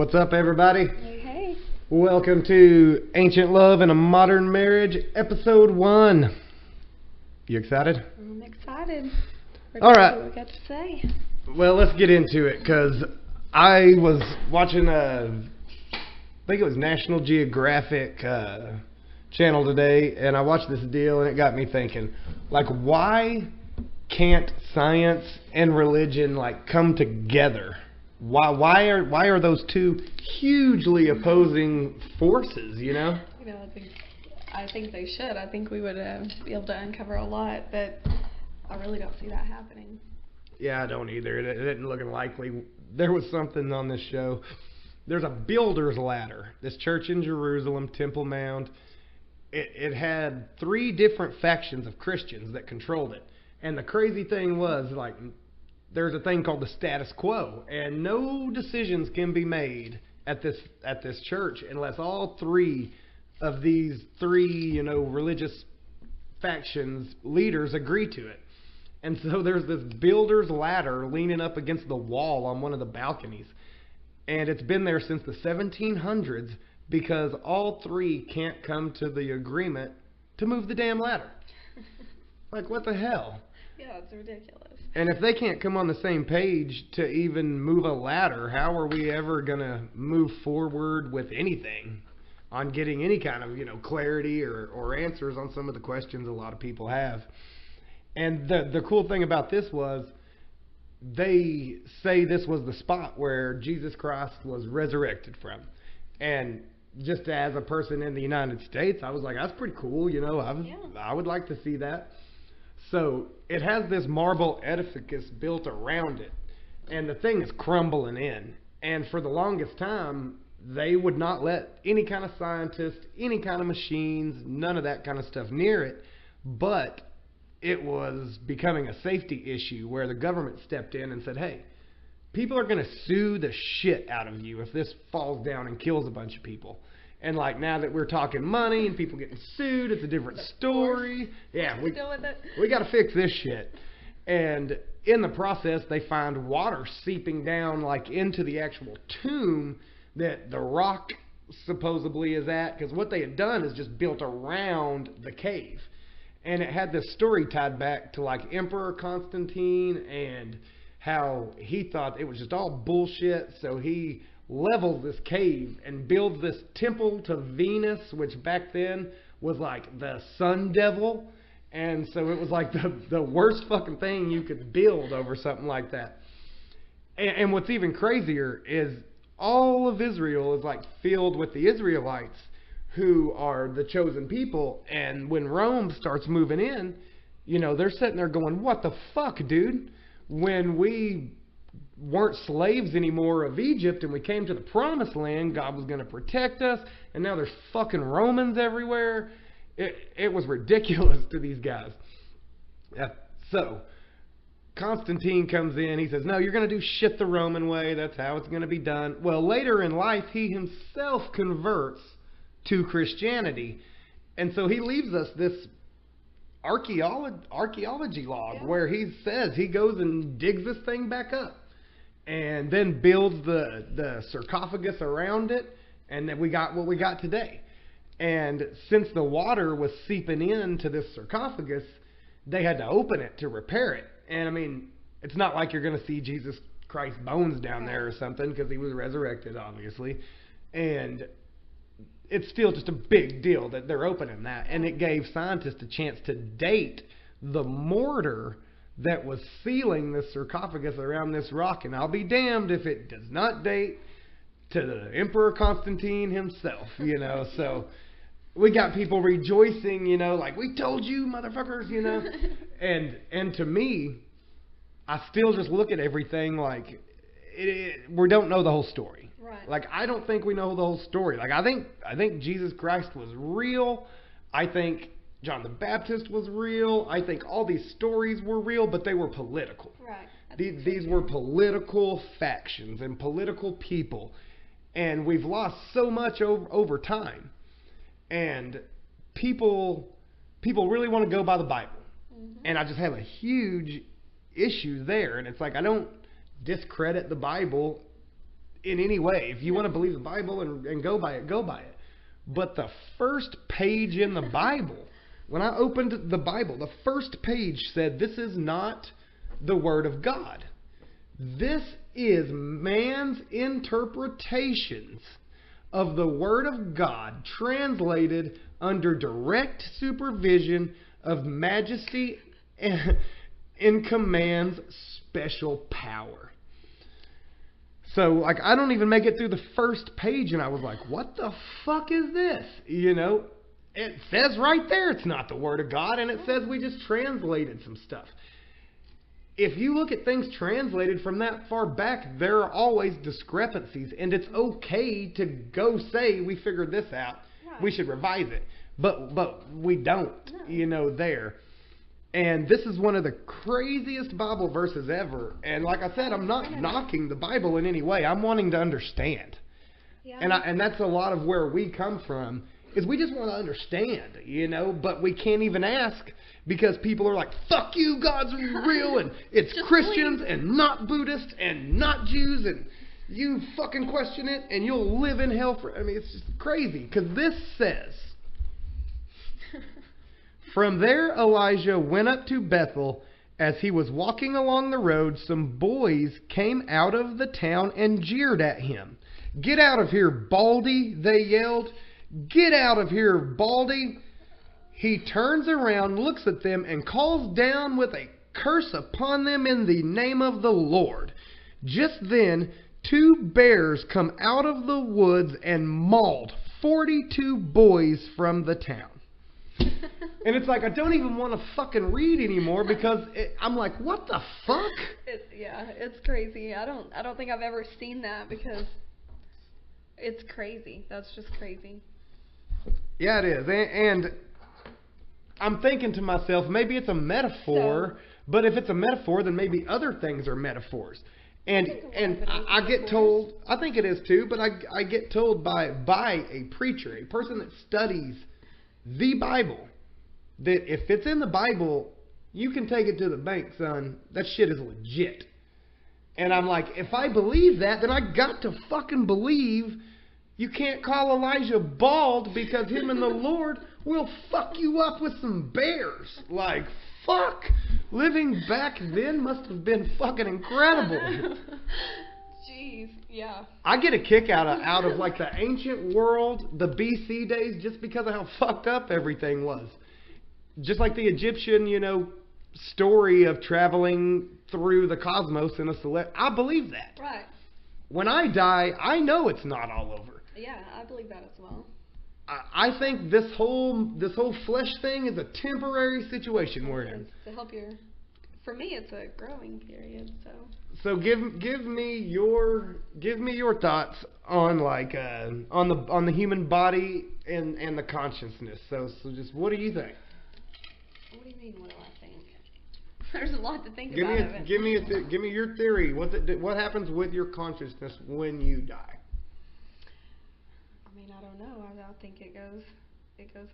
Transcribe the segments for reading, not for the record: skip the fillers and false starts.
What's up, everybody? Hey, hey. Welcome to Ancient Love and a Modern Marriage, Episode 1. You excited? I'm excited. All right. What we got to say. Well, let's get into it, because I was watching I think it was National Geographic channel today, and I watched this deal, and it got me thinking, like, why can't science and religion, like, come together? Why are those two hugely opposing forces, you know? I think they should. I think we would be able to uncover a lot, but I really don't see that happening. Yeah, I don't either. It isn't looking likely. There was something on this show. There's a builder's ladder. This church in Jerusalem, Temple Mount, it had 3 different factions of Christians that controlled it. And the crazy thing was, like, there's a thing called the status quo, and no decisions can be made at this church unless all 3 of these religious factions leaders agree to it. And so there's this builder's ladder leaning up against the wall on one of the balconies, and it's been there since the 1700s because all 3 can't come to the agreement to move the damn ladder. Like, what the hell? Yeah, it's ridiculous. And if they can't come on the same page to even move a ladder, how are we ever going to move forward with anything on getting any kind of, clarity or answers on some of the questions a lot of people have? And the cool thing about this was they say this was the spot where Jesus Christ was resurrected from. And just as a person in the United States, I was like, that's pretty cool, I would like to see that. So it has this marble edifice built around it, and the thing is crumbling in. And for the longest time, they would not let any kind of scientist, any kind of machines, none of that kind of stuff near it. But it was becoming a safety issue where the government stepped in and said, hey, people are going to sue the shit out of you if this falls down and kills a bunch of people. And, like, now that we're talking money and people getting sued, it's a different story. Yeah, we got to fix this shit. And in the process, they find water seeping down, like, into the actual tomb that the rock supposedly is at. Because what they had done is just built around the cave. And it had this story tied back to, like, Emperor Constantine and how he thought it was just all bullshit. So he levels this cave and builds this temple to Venus, which back then was like the sun devil. And so it was like the worst fucking thing you could build over something like that. And what's even crazier is all of Israel is like filled with the Israelites who are the chosen people. And when Rome starts moving in, they're sitting there going, what the fuck, dude? When we weren't slaves anymore of Egypt and we came to the promised land, God was going to protect us, and now there's fucking Romans everywhere. It was ridiculous to these guys. So Constantine comes in, he says, no, you're going to do shit the Roman way, that's how it's going to be done. Well, later in life, he himself converts to Christianity, and so he leaves us this archaeology log where he says he goes and digs this thing back up and then builds the sarcophagus around it, and then we got what we got today. And since the water was seeping into this sarcophagus, they had to open it to repair it. And I mean, it's not like you're going to see Jesus Christ's bones down there or something, because he was resurrected, obviously. And it's still just a big deal that they're opening that. And it gave scientists a chance to date the mortar that was sealing the sarcophagus around this rock. And I'll be damned if it does not date to the Emperor Constantine himself, So we got people rejoicing, like, we told you, motherfuckers, And to me, I still just look at everything like we don't know the whole story. Right. Like, I don't think we know the whole story. Like, I think Jesus Christ was real. I think John the Baptist was real. I think all these stories were real, but they were political. Right. These were political factions and political people. And we've lost so much over time. And people really want to go by the Bible. Mm-hmm. And I just have a huge issue there. And it's like, I don't discredit the Bible in any way. If you want to believe the Bible and go by it, go by it. But the first page in the Bible, when I opened the Bible, the first page said, this is not the Word of God. This is man's interpretations of the Word of God, translated under direct supervision of Majesty in Command's special power. So, like, I don't even make it through the first page, and I was like, what the fuck is this? You know, it says right there it's not the Word of God, and it says we just translated some stuff. If you look at things translated from that far back, there are always discrepancies, and it's okay to go say, we figured this out, we should revise it. But we don't, you know, there. And this is one of the craziest Bible verses ever. And like I said, I'm not knocking the Bible in any way. I'm wanting to understand. Yeah. And that's a lot of where we come from, is we just want to understand, you know, but we can't even ask because people are like, fuck you, God's real, and it's Christians and not Buddhists and not Jews, and you fucking question it and you'll live in hell for... I mean, it's just crazy, because this says... From there, Elijah went up to Bethel. As he was walking along the road, some boys came out of the town and jeered at him. Get out of here, Baldy, they yelled. Get out of here, Baldy. He turns around, looks at them, and calls down with a curse upon them in the name of the Lord. Just then, 2 bears come out of the woods and mauled 42 boys from the town. And it's like, I don't even want to fucking read anymore because I'm like, what the fuck? It's crazy. I don't think I've ever seen that because it's crazy. That's just crazy. Yeah, it is. And I'm thinking to myself, maybe it's a metaphor, but if it's a metaphor, then maybe other things are metaphors. And I get told, I think it is too, but I get told by a preacher, a person that studies the Bible, that if it's in the Bible, you can take it to the bank, son. That shit is legit. And I'm like, if I believe that, then I got to fucking believe you can't call Elijah bald because him and the Lord will fuck you up with some bears. Like, fuck. Living back then must have been fucking incredible. Jeez, yeah. I get a kick out of like the ancient world, the BC days, just because of how fucked up everything was. Just like the Egyptian, you know, story of traveling through the cosmos in a select. I believe that. Right. When I die, I know it's not all over. Yeah, I believe that as well. I think this whole flesh thing is a temporary situation we're in. To help your, for me, it's a growing period. So give me your thoughts on like on the human body and the consciousness. So just what do you think? What do you mean? What do I think? There's a lot to think about. Give me your theory. What happens with your consciousness when you die? I mean, I don't know. I think it goes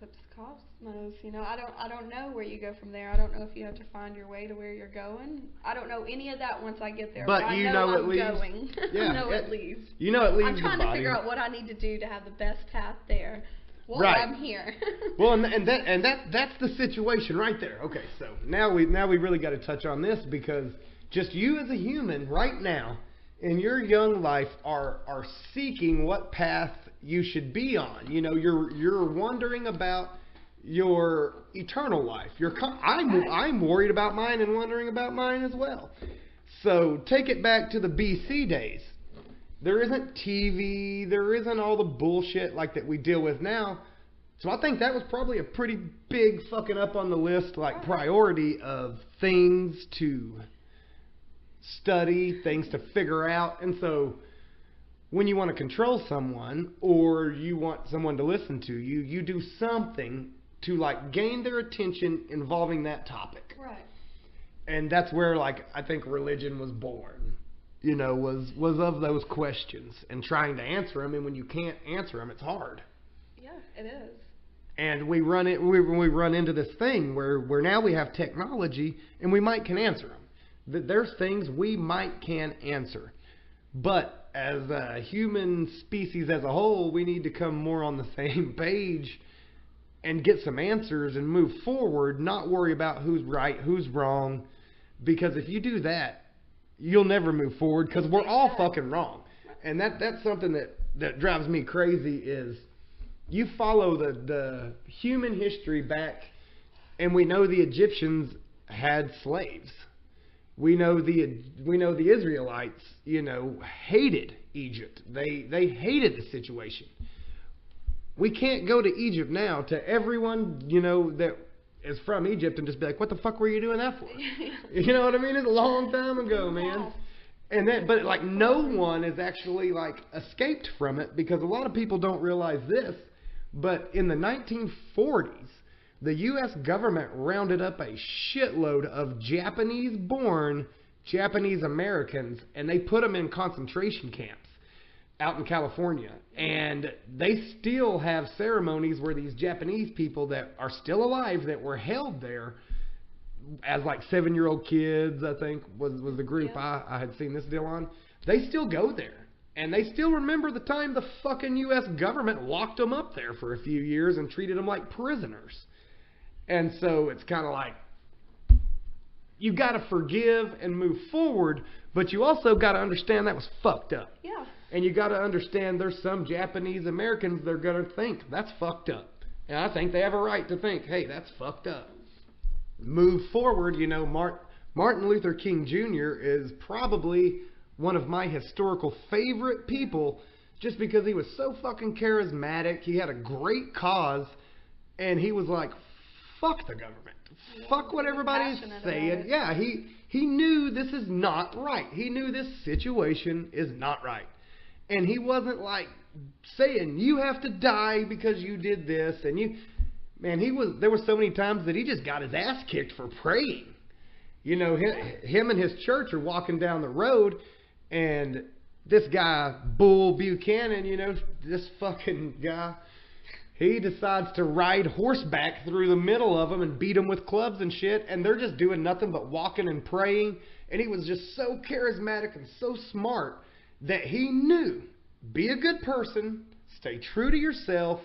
up to the cosmos. You know, I don't know where you go from there. I don't know if you have to find your way to where you're going. I don't know any of that once I get there. But you know it leaves. Going. Yeah, I know it leaves. You know it leaves. I'm trying the to body. figure out what I need to do to have the best path there. Well, right. I'm here. Well, that's the situation right there. Okay, so now we really got to touch on this because just you as a human right now in your young life are seeking what path you should be on. You know, you're wondering about your eternal life. I'm worried about mine and wondering about mine as well. So take it back to the BC days. There isn't TV. There isn't all the bullshit like that we deal with now. So I think that was probably a pretty big fucking up on the list, like priority of things to study, things to figure out. And so when you want to control someone or you want someone to listen to you, you do something to like gain their attention involving that topic. Right. And that's where like I think religion was born. You know, was of those questions and trying to answer them. And when you can't answer them, it's hard. Yeah, it is. And we run into this thing where now we have technology and we might can answer them. There's things we might can answer. But as a human species as a whole, we need to come more on the same page and get some answers and move forward, not worry about who's right, who's wrong. Because if you do that, you'll never move forward because we're all fucking wrong. And that's something that drives me crazy is you follow the human history back, and we know the Egyptians had slaves. We know the Israelites, hated Egypt. They hated the situation. We can't go to Egypt now to everyone, that is from Egypt and just be like, what the fuck were you doing that for? You know what I mean? It's a long time ago, man. And but like no one has actually like escaped from it, because a lot of people don't realize this, but in the 1940s, the U.S. government rounded up a shitload of Japanese-born Japanese Americans, and they put them in concentration camps out in California. And they still have ceremonies where these Japanese people that are still alive, that were held there as like 7-year-old kids, I think was the group I had seen this deal on. They still go there. And they still remember the time the fucking U.S. government locked them up there for a few years and treated them like prisoners. And so it's kind of like, you got to forgive and move forward, but you also got to understand that was fucked up. Yeah. And you got to understand there's some Japanese Americans that are going to think that's fucked up. And I think they have a right to think, hey, that's fucked up. Move forward. Martin Luther King Jr. is probably one of my historical favorite people, just because he was so fucking charismatic. He had a great cause, and he was like, fuck the government. Fuck what everybody's saying. Yeah, he knew this is not right. He knew this situation is not right. And he wasn't like saying, you have to die because you did this. And there were so many times that he just got his ass kicked for praying. Him and his church are walking down the road, and this guy, Bull Buchanan, this fucking guy, he decides to ride horseback through the middle of them and beat them with clubs and shit. And they're just doing nothing but walking and praying. And he was just so charismatic and so smart that he knew, be a good person, stay true to yourself,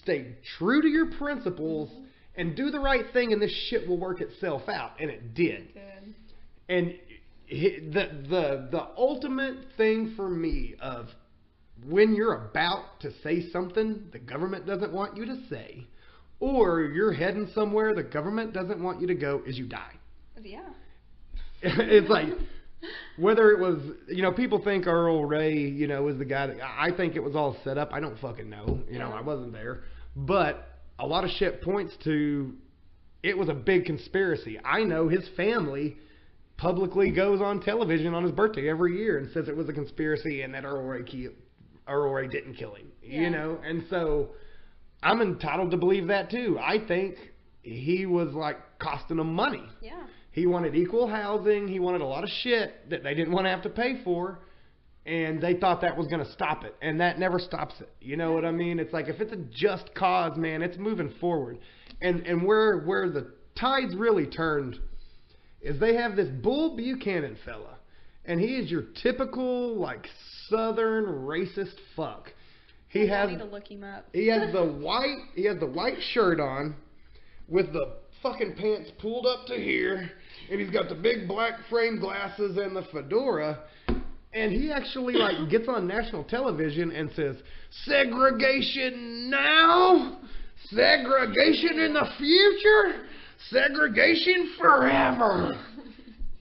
stay true to your principles, and do the right thing, and this shit will work itself out. And it did. Good. And the ultimate thing for me of when you're about to say something the government doesn't want you to say, or you're heading somewhere the government doesn't want you to go, is you die. Yeah. It's like, whether it was, people think Earl Ray, was the guy that, I think it was all set up. I don't fucking know. I wasn't there. But a lot of shit points to it was a big conspiracy. I know his family publicly goes on television on his birthday every year and says it was a conspiracy and that Earl Ray didn't kill him, and so I'm entitled to believe that too. I think he was like costing them money. Yeah. He wanted equal housing. He wanted a lot of shit that they didn't want to have to pay for, and they thought that was going to stop it, and that never stops it. You know what I mean? It's like, if it's a just cause, man, it's moving forward. And where the tides really turned is they have this Bull Buchanan fella, and he is your typical like Southern racist fuck. I need to look him up. He has the white shirt on with the fucking pants pulled up to here, and he's got the big black frame glasses and the fedora, and he actually like gets on national television and says, segregation now, segregation in the future, segregation forever.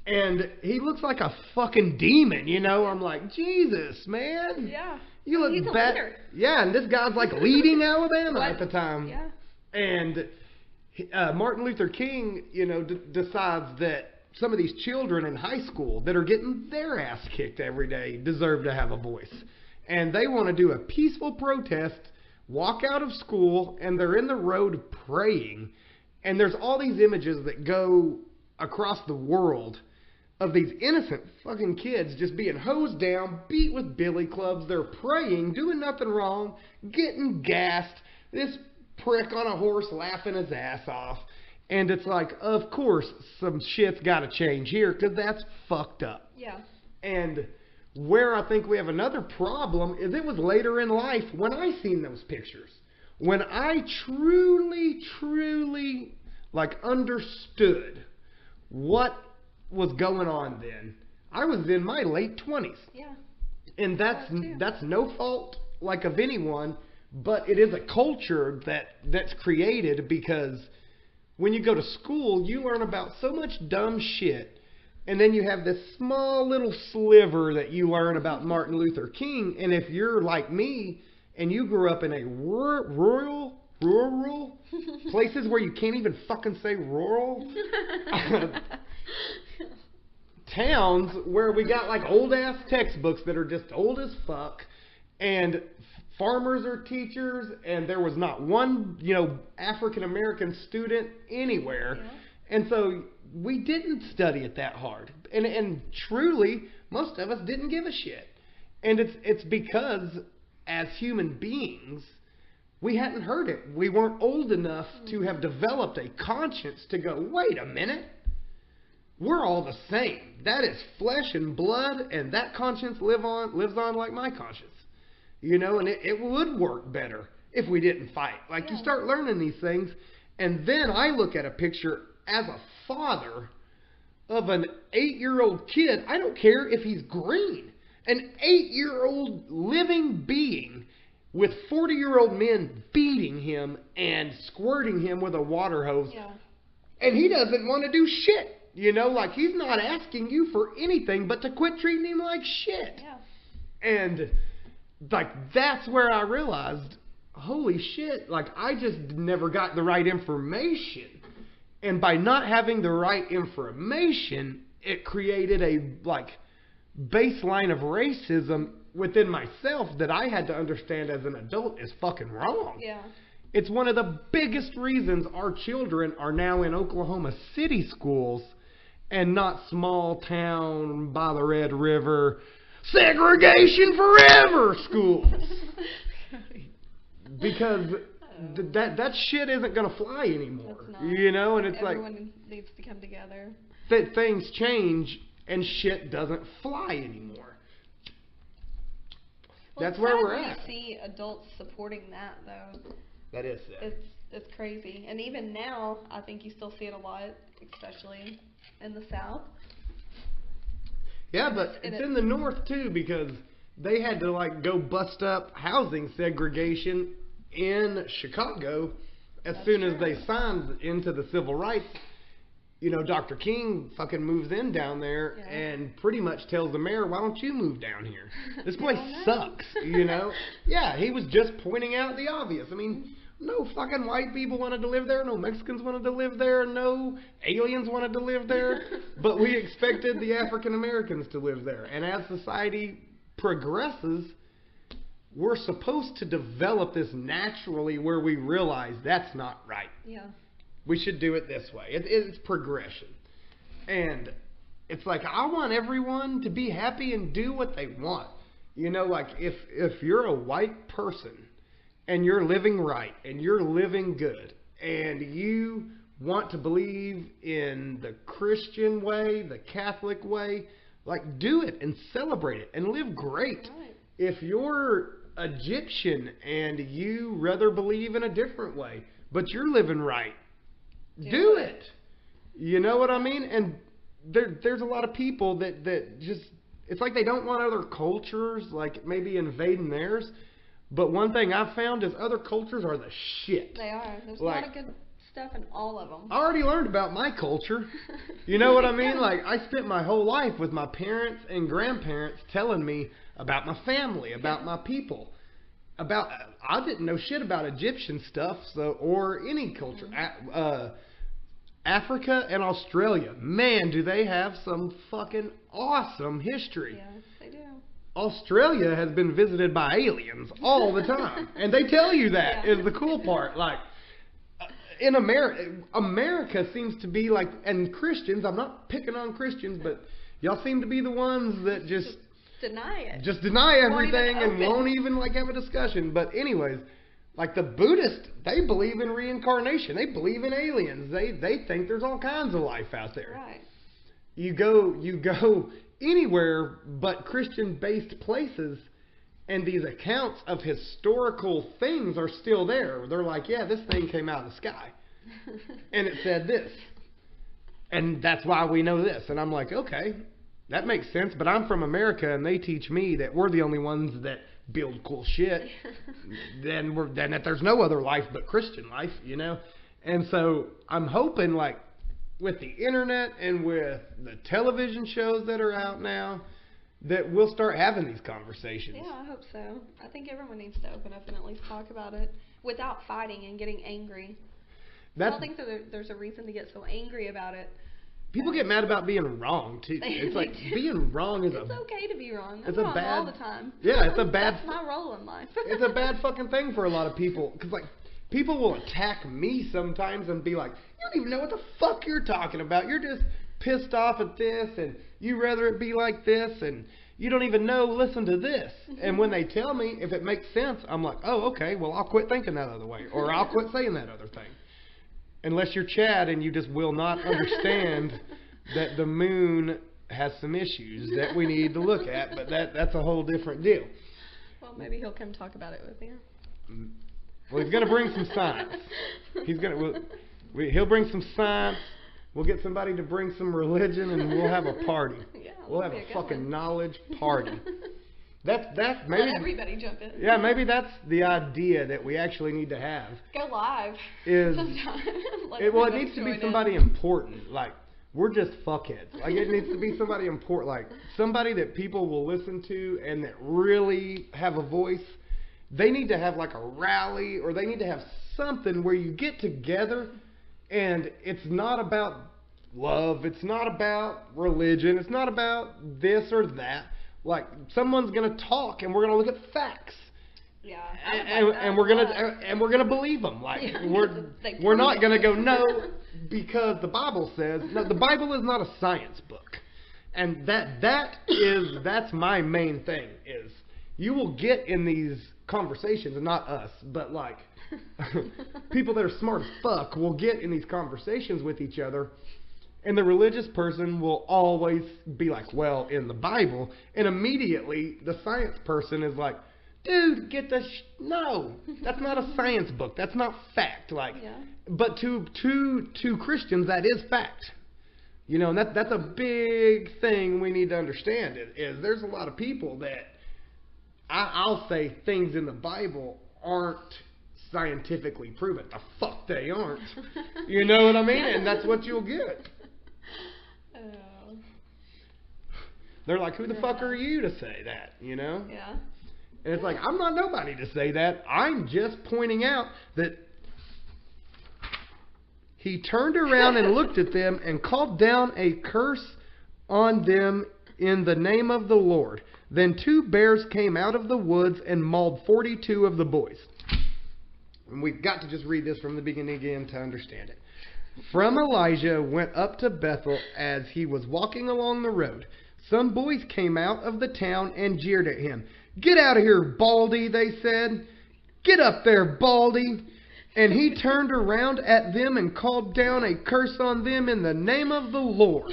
And he looks like a fucking demon, I'm like, Jesus, man. Yeah. You look He's a bad. leader. Yeah, and this guy's like leading Alabama at the time. Yeah. And Martin Luther King, decides that some of these children in high school that are getting their ass kicked every day deserve to have a voice. And they want to do a peaceful protest, walk out of school, and they're in the road praying. And there's all these images that go across the world of these innocent fucking kids just being hosed down, beat with billy clubs. They're praying, doing nothing wrong, getting gassed. This prick on a horse laughing his ass off. And it's like, of course, some shit's got to change here, because that's fucked up. Yeah. And Where I think we have another problem is it was later in life when I seen those pictures. When I truly like understood what was going on then. I was in my late 20s. Yeah. And that's no fault like of anyone, but it is a culture that's created because when you go to school, you learn about so much dumb shit. And then you have this small little sliver that you learn about Martin Luther King. And if you're like me and you grew up in a rural places where you can't even fucking say rural towns where we got like old ass textbooks that are just old as fuck, and farmers are teachers, and there was not one, African American student anywhere. Yeah. And so we didn't study it that hard. And truly, most of us didn't give a shit. And it's because as human beings, we hadn't heard it. We weren't old enough to have developed a conscience to go, wait a minute. We're all the same. That is flesh and blood, and that conscience lives on like my conscience. And it would work better if we didn't fight. Like, you start learning these things, and then I look at a picture as a father of an 8-year-old kid. I don't care if he's green. An 8-year-old living being with 40-year-old men beating him and squirting him with a water hose. Yeah. And he doesn't want to do shit. Like, he's not asking you for anything but to quit treating him like shit. Yeah. And, like, that's where I realized, holy shit, like, I just never got the right information. And by not having the right information, it created a, like, baseline of racism within myself that I had to understand as an adult is fucking wrong. Yeah. It's one of the biggest reasons our children are now in Oklahoma City schools and not small town by the Red River segregation forever schools. Because that shit isn't going to fly anymore. It's not. And it's everyone needs to come together. That things change and shit doesn't fly anymore. Well, That's where we're sad at. when you see adults supporting that, though. That is sad. It's crazy. And even now, I think you still see it a lot, especially in the South. Yeah, but it's in the North too, because they had to like go bust up housing segregation in Chicago as soon as they signed into the civil rights. Dr. King fucking moves in down there and pretty much tells the mayor, why don't you move down here? This place sucks, Yeah, he was just pointing out the obvious. I mean, no fucking white people wanted to live there. No Mexicans wanted to live there. No aliens wanted to live there. But we expected the African Americans to live there. And as society progresses, we're supposed to develop this naturally where we realize that's not right. Yeah. We should do it this way. It's progression. And it's like, I want everyone to be happy and do what they want. Like if you're a white person and you're living right and you're living good and you want to believe in the Christian way, the Catholic way, like, do it and celebrate it and live great. Right. If you're Egyptian and you rather believe in a different way, but you're living right, do it. You know what I mean? And there's a lot of people that just, it's like they don't want other cultures, like, maybe invading theirs. But one thing I've found is other cultures are the shit. They are. There's Like, a lot of good stuff in all of them. I already learned about my culture. You know what I mean? Like, I spent my whole life with my parents and grandparents telling me about my family, about my people. I didn't know shit about Egyptian stuff, or any culture. Africa and Australia, man, do they have some fucking awesome history. Yes, they do. Australia has been visited by aliens all the time. And they tell you that is the cool part. Like, in America seems to be like, and Christians, I'm not picking on Christians, but y'all seem to be the ones that just deny it. Just deny everything and open. won't even like have a discussion. But anyways, like the Buddhists, they believe in reincarnation. They believe in aliens. They think there's all kinds of life out there. Right. you go anywhere but Christian-based places, and these accounts of historical things are still there. They're like, yeah, this thing came out of the sky, and it said this, and that's why we know this. And I'm like, okay, that makes sense. But I'm from America, and they teach me that we're the only ones that build cool shit. then that there's no other life but Christian life, you know. And so I'm hoping, like, with the internet and with the television shows that are out now, that we'll start having these conversations. Yeah, I hope so. I think everyone needs to open up and at least talk about it without fighting and getting angry. I don't think there's a reason to get so angry about it. People get mad about being wrong too. It's like being wrong is it's okay to be wrong. I'm it's a wrong bad, all the time. Yeah, it's a bad. That's my role in life. It's a bad fucking thing for a lot of people, because like people will attack me sometimes and be like, "You don't even know what the fuck you're talking about. You're just pissed off at this, and you rather it be like this, and you don't even know. Listen to this." And when they tell me, if it makes sense, I'm like, "Oh, okay. Well, I'll quit thinking that other way, or I'll quit saying that other thing." Unless you're Chad and you just will not understand that the moon has some issues that we need to look at, but that's a whole different deal. Well, maybe he'll come talk about it with you. Well, he's going to bring some science. He'll bring some science. We'll get somebody to bring some religion, and we'll have a party. Yeah, we'll have a fucking knowledge party. That's maybe. Let everybody jump in. Yeah, maybe that's the idea that we actually need to have. Go live. Is it needs to be somebody important. Like, we're just fuckheads. Like, it needs to be somebody important, like somebody that people will listen to and that really have a voice. They need to have like a rally, or they need to have something where you get together, and it's not about love. It's not about religion. It's not about this or that. Like, someone's gonna talk, and we're gonna look at facts. Yeah. And we're gonna believe them. Like, we're not gonna go no, because the Bible says no. The Bible is not a science book, and that's my main thing. Is you will get in these conversations, and not us, but like people that are smart as fuck will get in these conversations with each other. And the religious person will always be like, well, in the Bible. And immediately the science person is like, dude, get the no, that's not a science book. That's not fact. Like, yeah. But to Christians, that is fact. You know, and that's a big thing we need to understand. Is there's a lot of people that I'll say things in the Bible aren't scientifically proven. The fuck they aren't. You know what I mean? And that's what you'll get. They're like, who the fuck are you to say that, you know? Yeah. And it's like, I'm not nobody to say that. I'm just pointing out that he turned around and looked at them and called down a curse on them in the name of the Lord. Then 2 bears came out of the woods and mauled 42 of the boys. And we've got to just read this from the beginning again to understand it. From Elijah went up to Bethel as he was walking along the road. Some boys came out of the town and jeered at him. Get out of here, Baldy, they said. Get up there, Baldy. And he turned around at them and called down a curse on them in the name of the Lord.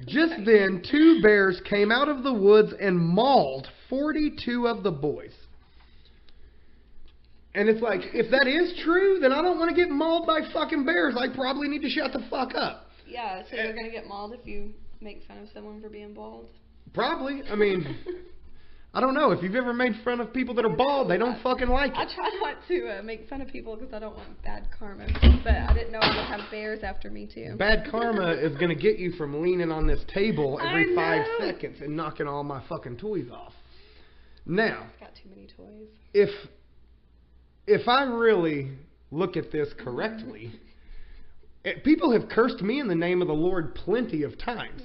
Just then, 2 bears came out of the woods and mauled 42 of the boys. And it's like, if that is true, then I don't want to get mauled by fucking bears. I probably need to shut the fuck up. Yeah, so you're going to get mauled if you make fun of someone for being bald? Probably. I mean, I don't know. If you've ever made fun of people that are bald, they don't fucking like it. I try not to make fun of people because I don't want bad karma. But I didn't know I would have bears after me, too. Bad karma is going to get you from leaning on this table every 5 seconds and knocking all my fucking toys off. Now, I've got too many toys. If I really look at this correctly, people have cursed me in the name of the Lord plenty of times.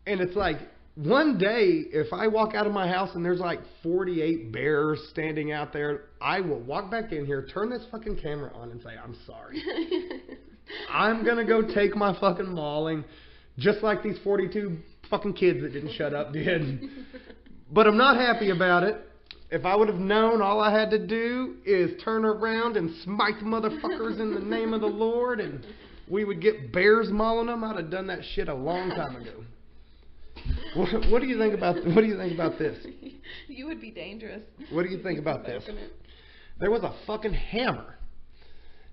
And it's like, one day, if I walk out of my house and there's like 48 bears standing out there, I will walk back in here, turn this fucking camera on and say, I'm sorry. I'm going to go take my fucking mauling, just like these 42 fucking kids that didn't shut up did. But I'm not happy about it. If I would have known all I had to do is turn around and smite motherfuckers in the name of the Lord and we would get bears mauling them, I'd have done that shit a long time ago. What do you think about this? You would be dangerous. What do you think about this? Provoking it. There was a fucking hammer.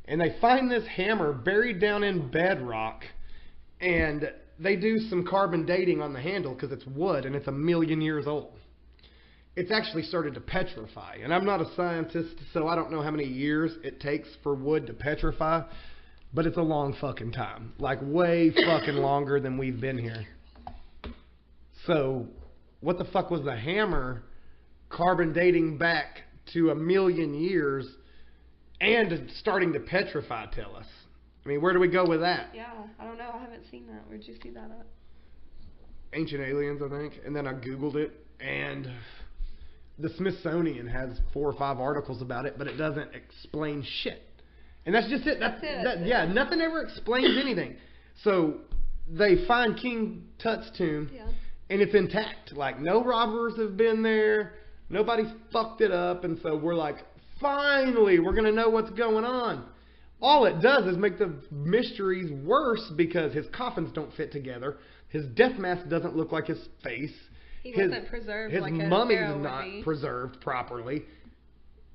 And they find this hammer buried down in bedrock. And they do some carbon dating on the handle because it's wood and it's 1 million years old. It's actually started to petrify. And I'm not a scientist, so I don't know how many years it takes for wood to petrify. But it's a long fucking time. Like way fucking longer than we've been here. So, what the fuck was the hammer carbon dating back to 1 million years and starting to petrify, tell us? I mean, where do we go with that? Yeah, I don't know. I haven't seen that. Where'd you see that at? Ancient Aliens, I think. And then I Googled it, and the Smithsonian has 4 or 5 articles about it, but it doesn't explain shit. And that's just it. That's it. Yeah, nothing ever explains anything. So, they find King Tut's tomb. Yeah. And it's intact. Like, no robbers have been there. Nobody's fucked it up. And so we're like, finally, we're going to know what's going on. All it does is make the mysteries worse because his coffins don't fit together. His death mask doesn't look like his face. He wasn't preserved his like a mummy's pharaoh not would be. preserved properly.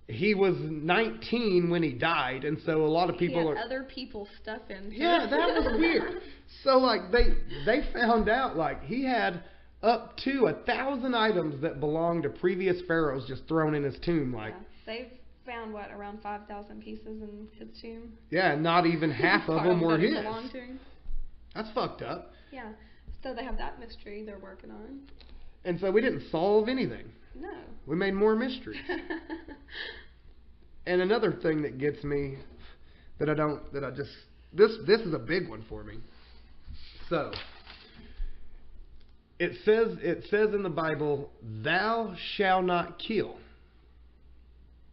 He was 19 when he died. And so a lot of people he had are... other people's stuff in him. Yeah, that was weird. So, like, they found out, like, he had up to 1,000 items that belonged to previous pharaohs just thrown in his tomb. Like, Yeah. They've found, what, around 5,000 pieces in his tomb? yeah, not even half of them were his. belonged to him. That's fucked up. Yeah. So they have that mystery they're working on. And so we didn't solve anything. No. We made more mysteries. And another thing that gets me, this is a big one for me. So, it says in the Bible, thou shalt not kill.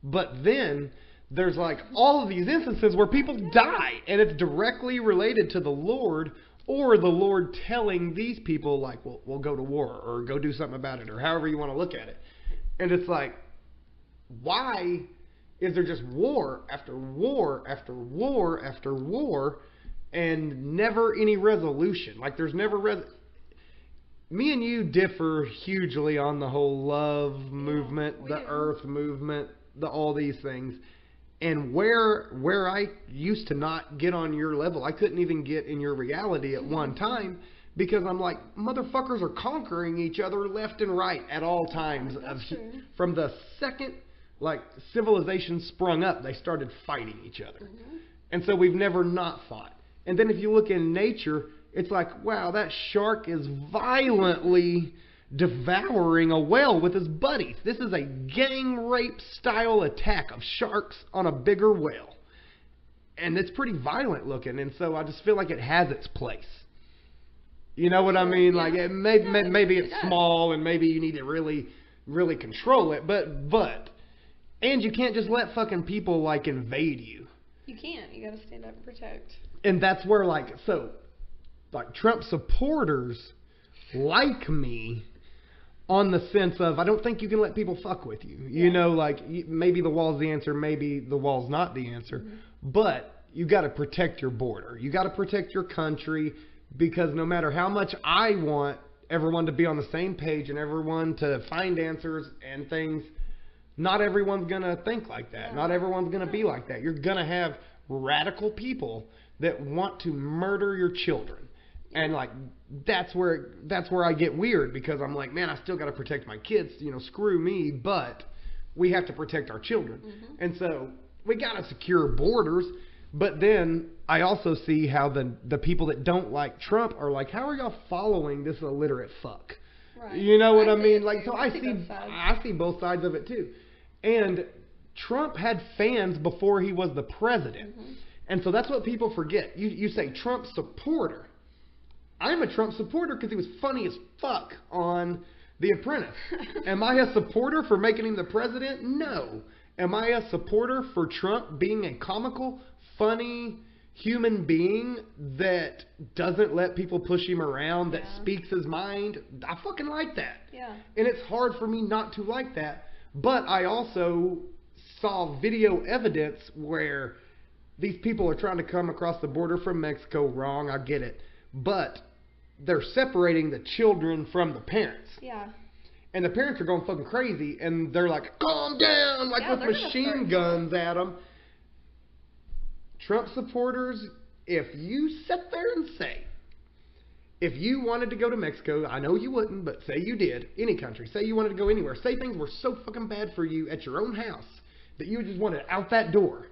But then there's like all of these instances where people die, and it's directly related to the Lord, or the Lord telling these people, like, well, we'll go to war, or go do something about it, or however you want to look at it. And it's like, why is there just war after war after war after war, and never any resolution? Like, there's never me and you differ hugely on the whole love movement, the earth movement, all these things. And where I used to not get on your level, I couldn't even get in your reality at one time, because I'm like, motherfuckers are conquering each other left and right at all times. From the second, like, civilization sprung up, they started fighting each other. Mm-hmm. And so we've never not fought. And then if you look in nature, it's like, wow, that shark is violently devouring a whale with his buddies. This is a gang rape style attack of sharks on a bigger whale. And it's pretty violent looking, and so I just feel like it has its place. You know what I mean? Yeah. Like, maybe it's small, and maybe you need to really, really control it, but and you can't just let fucking people, like, invade you. You can't. You gotta stand up and protect. And that's where, like, so, like, Trump supporters like me on the sense of, I don't think you can let people fuck with you. You know, like, maybe the wall's the answer, maybe the wall's not the answer. Mm-hmm. But you got to protect your border. You got to protect your country, because no matter how much I want everyone to be on the same page and everyone to find answers and things, not everyone's going to think like that. Not everyone's going to be like that. You're going to have radical people that want to murder your children. And, like, that's where I get weird, because I'm like, man, I still got to protect my kids. You know, screw me, but we have to protect our children. Mm-hmm. And so we got to secure borders. But then I also see how the people that don't like Trump are like, how are y'all following this illiterate fuck? Right. You know what I mean? Like, so I see both sides of it too. And Trump had fans before he was the president. Mm-hmm. And so that's what people forget. You say Trump supporter. I'm a Trump supporter because he was funny as fuck on The Apprentice. Am I a supporter for making him the president? No. Am I a supporter for Trump being a comical, funny human being that doesn't let people push him around, that speaks his mind? I fucking like that. Yeah. And it's hard for me not to like that. But I also saw video evidence where these people are trying to come across the border from Mexico wrong. I get it. But they're separating the children from the parents. Yeah. And the parents are going fucking crazy. And they're like, calm down, like with machine guns at them. Trump supporters, if you sit there and say, if you wanted to go to Mexico, I know you wouldn't, but say you did, any country, say you wanted to go anywhere, say things were so fucking bad for you at your own house that you just wanted out that door.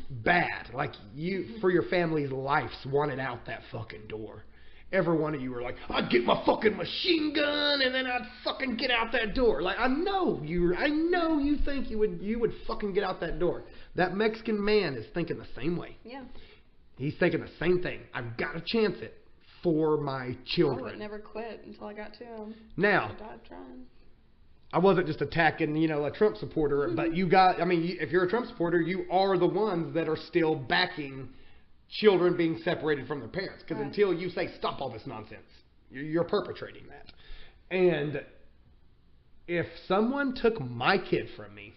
Bad. Like you, for your family's lives, wanted out that fucking door. Every one of you were like, I'd get my fucking machine gun and then I'd fucking get out that door. Like, I know you think you would fucking get out that door. That Mexican man is thinking the same way. Yeah. He's thinking the same thing. I've got to chance it for my children. I would never quit until I got to him. Now, I died trying. I wasn't just attacking, a Trump supporter, but if you're a Trump supporter, you are the ones that are still backing children being separated from their parents. Because until you say, stop all this nonsense, you're perpetrating that. And if someone took my kid from me,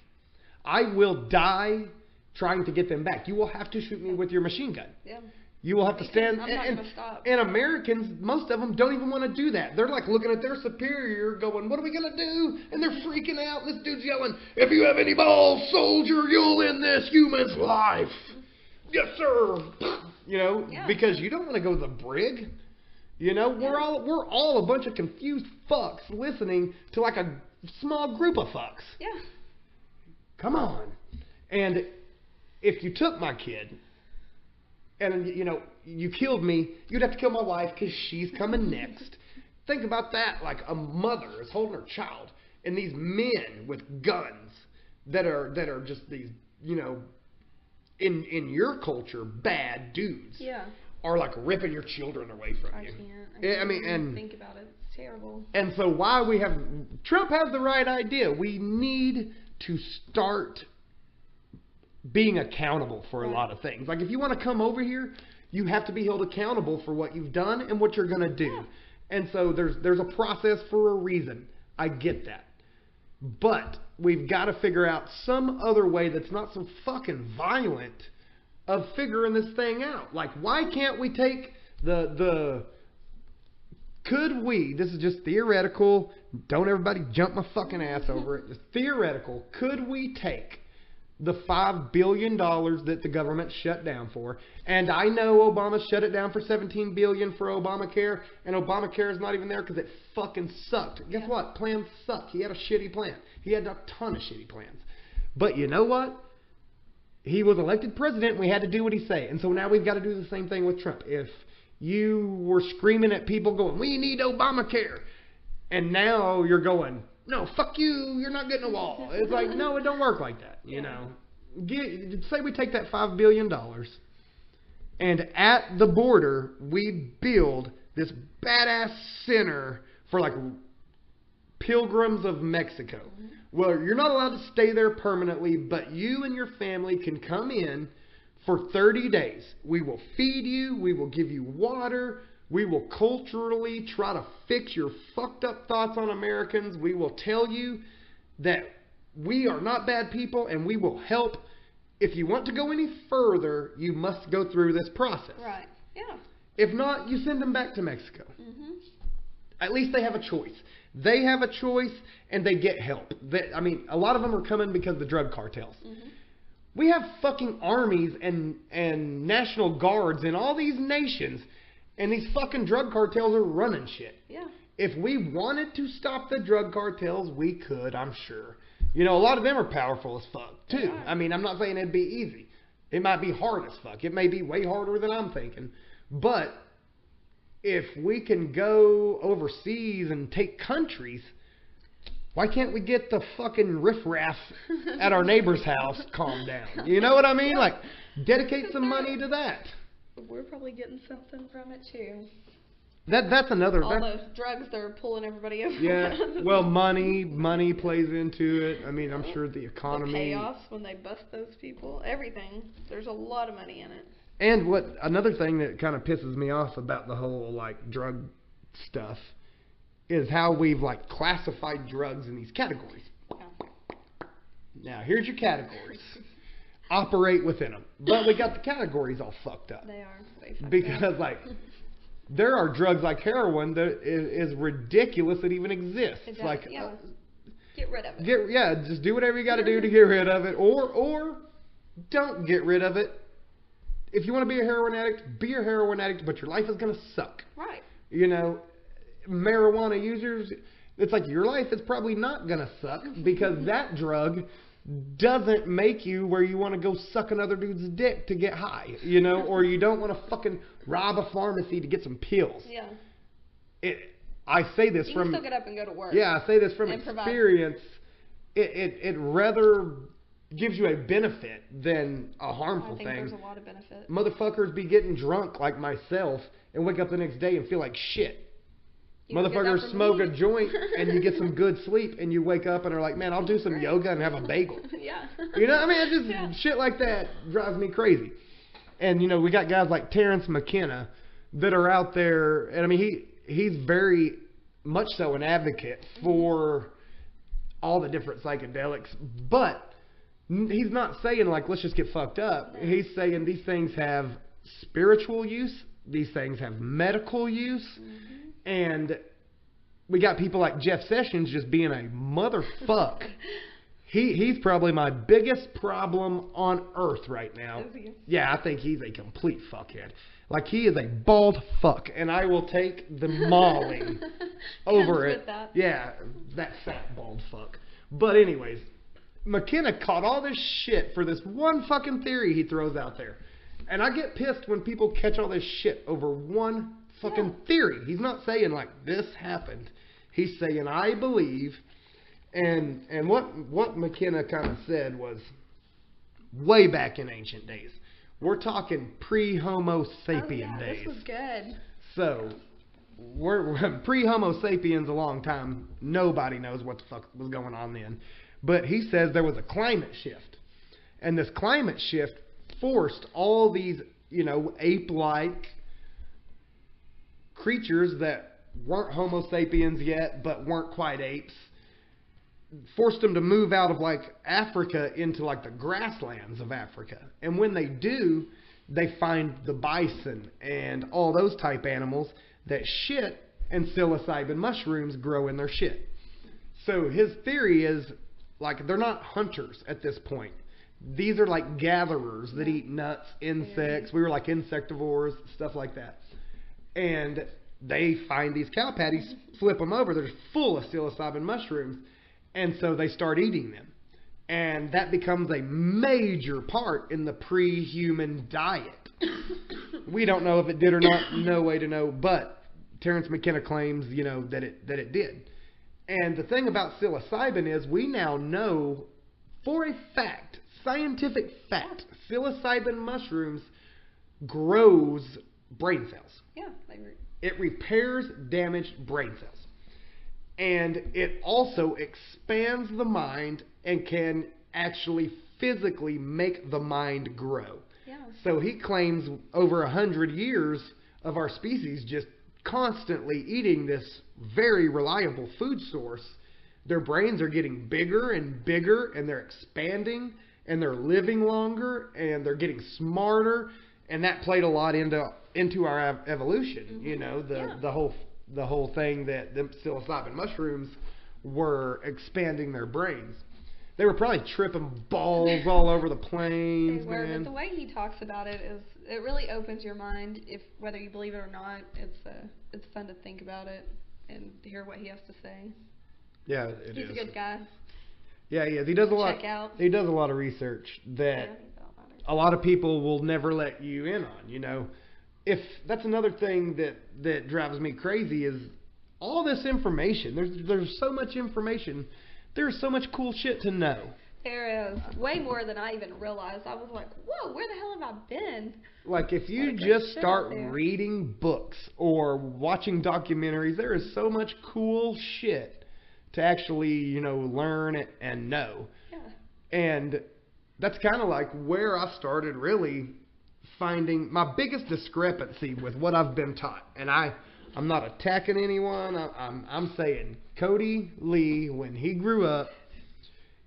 I will die trying to get them back. You will have to shoot me with your machine gun. Yeah. You will have to stand. I'm not going to stop. And Americans, most of them don't even want to do that. They're like looking at their superior going, what are we going to do? And they're freaking out. This dude's yelling, if you have any balls, soldier, you'll end this human's life. Yes, sir. Because you don't want to go to the brig. We're all a bunch of confused fucks listening to like a small group of fucks. Yeah. Come on. And if you took my kid and, you killed me, you'd have to kill my wife because she's coming next. Think about that. Like a mother is holding her child and these men with guns that are just these, in your culture, bad dudes. Yeah. Are like ripping your children away from you. I can't even think about it. It's terrible. And so Trump has the right idea. We need to start being accountable for a lot of things. Like if you want to come over here, you have to be held accountable for what you've done and what you're going to do. Yeah. And so there's a process for a reason. I get that. But we've got to figure out some other way that's not so fucking violent of figuring this thing out. Like, why can't we take could we, this is just theoretical, don't everybody jump my fucking ass over it, just theoretical, could we take the $5 billion that the government shut down for, and I know Obama shut it down for $17 billion for Obamacare, and Obamacare is not even there because it fucking sucked. Guess what? Plans suck. He had a shitty plan. He had a ton of shitty plans. But you know what? He was elected president, and we had to do what he said. And so now we've got to do the same thing with Trump. If you were screaming at people going, we need Obamacare, and now you're going, no, fuck you, you're not getting a wall. It's like, no, it don't work like that, Say we take that $5 billion, and at the border, we build this badass center for, like, Pilgrims of Mexico. Well, you're not allowed to stay there permanently, but you and your family can come in for 30 days. We will feed you. We will give you water. We will culturally try to fix your fucked up thoughts on Americans. We will tell you that we are not bad people and we will help. If you want to go any further, you must go through this process. Right. Yeah. If not, you send them back to Mexico. Mm-hmm. At least they have a choice. They have a choice and they get help. A lot of them are coming because of the drug cartels. Mm-hmm. We have fucking armies and national guards in all these nations, and these fucking drug cartels are running shit. Yeah. If we wanted to stop the drug cartels, we could, I'm sure. A lot of them are powerful as fuck, too. Yeah. I'm not saying it'd be easy. It might be hard as fuck. It may be way harder than I'm thinking. But if we can go overseas and take countries, why can't we get the fucking riffraff at our neighbor's house calmed down? You know what I mean? Like, dedicate some money to that. We're probably getting something from it, too. That's another. All those drugs they're pulling everybody over. Yeah. Well, money plays into it. I'm sure the economy. The payoffs when they bust those people. Everything. There's a lot of money in it. And another thing that kind of pisses me off about the whole drug stuff is how we've classified drugs in these categories. Yeah. Now, here's your categories. operate within them. But we got the categories all fucked up. They are way fucked Because, up. like, there are drugs like heroin that is ridiculous that even exists. It does, Like, yeah. Get rid of it. just do whatever you got to do to get rid of it, or don't get rid of it. If you want to be a heroin addict, be a heroin addict, but your life is gonna suck. Right. You know, marijuana users, it's like your life is probably not gonna suck because that drug doesn't make you where you want to go suck another dude's dick to get high, you know, or you don't want to fucking rob a pharmacy to get some pills. Yeah. I say this You from can still get up and go to work. yeah, I say this from and provide. experience. It rather gives you a benefit than a harmful I think thing. there's a lot of benefit. Motherfuckers be getting drunk like myself and wake up the next day and feel like shit. You don't get that Motherfuckers from smoke me. a joint and you get some good sleep and you wake up and are like, man, I'll do some Great. yoga and have a bagel. Yeah. You know what I mean? It's just Yeah. shit like that drives me crazy. And, you know, we got guys like Terrence McKenna that are out there. And, I mean, he's very much so an advocate for all the different psychedelics. But he's not saying, like, let's just get fucked up. He's saying these things have spiritual use. These things have medical use. And we got people like Jeff Sessions just being a motherfuck. He's probably my biggest problem on earth right now. Is he? Yeah, I think he's a complete fuckhead. Like, he is a bald fuck, and I will take the mauling over Comes it. with that. Yeah, that fat bald fuck. But anyways, McKenna caught all this shit for this one fucking theory he throws out there. And I get pissed when people catch all this shit over one fucking theory. He's not saying, like, this happened. He's saying, I believe. And what McKenna kind of said was way back in ancient days. We're talking pre-Homo sapien days. This was good. So, we're pre-Homo sapiens a long time. Nobody knows what the fuck was going on then. But he says there was a climate shift. And this climate shift forced all these, you know, ape-like creatures that weren't Homo sapiens yet, but weren't quite apes, forced them to move out of, like, Africa into, like, the grasslands of Africa. And when they do, they find the bison and all those type animals that shit and psilocybin mushrooms grow in their shit. So his theory is, like, they're not hunters at this point. These are like gatherers that eat nuts, insects. We were like insectivores, stuff like that. And they find these cow patties, flip them over. They're full of psilocybin mushrooms. And so they start eating them. And that becomes a major part in the pre-human diet. We don't know if it did or not. No way to know. But Terrence McKenna claims, you know, that it did. And the thing about psilocybin is we now know for a fact, scientific fact, psilocybin mushrooms grows brain cells. Yeah. It repairs damaged brain cells. And it also expands the mind and can actually physically make the mind grow. Yeah. So he claims over 100 years of our species just constantly eating this very reliable food source, their brains are getting bigger and bigger, and they're expanding, and they're living longer, and they're getting smarter, and that played a lot into our evolution. You know, the whole thing that the psilocybin mushrooms were expanding their brains. They were probably tripping balls all over the plains, They were, man. but the way he talks about it is, it really opens your mind. If whether you believe it or not, it's fun to think about it and hear what he has to say. Yeah, it is. He's a good guy. Yeah, he is. He does a lot. Check out. He does a lot of research that Yeah, a lot of people will never let you in on. You know, if that's another thing that drives me crazy is all this information. There's so much information. There's so much cool shit to know. There is way more than I even realized. I was like, whoa, where the hell have I been? Like, if you What a great just shit start out there. reading books or watching documentaries, there is so much cool shit to actually, you know, learn and know. Yeah. And that's kind of like where I started really finding my biggest discrepancy with what I've been taught. And I'm not attacking anyone. I'm saying Cody Lee, when he grew up,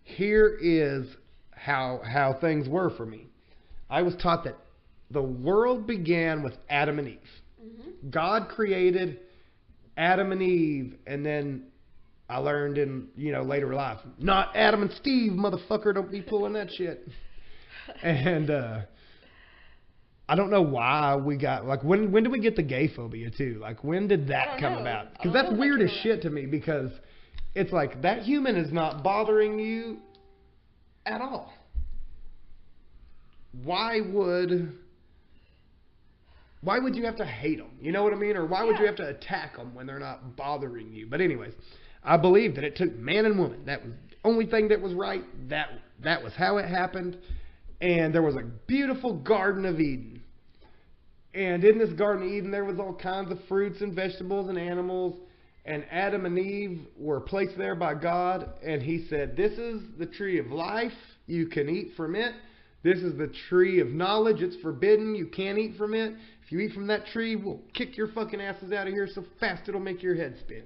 here is how things were for me. I was taught that the world began with Adam and Eve. Mm-hmm. God created Adam and Eve, and then I learned in, later life, not Adam and Steve, motherfucker, don't be pulling that shit. And I don't know why we got, like, when did we get the gay phobia too? Like, when did that come about? Because that's weird as shit to me, because it's like, that human is not bothering you at all. Why would you have to hate them? You know what I mean? Or why would you have to attack them when they're not bothering you? But anyways, I believe that it took man and woman. That was the only thing that was right. That was how it happened. And there was a beautiful Garden of Eden. And in this Garden of Eden, there was all kinds of fruits and vegetables and animals. And Adam and Eve were placed there by God. And he said, this is the tree of life. You can eat from it. This is the tree of knowledge. It's forbidden. You can't eat from it. If you eat from that tree, we'll kick your fucking asses out of here so fast it'll make your head spin.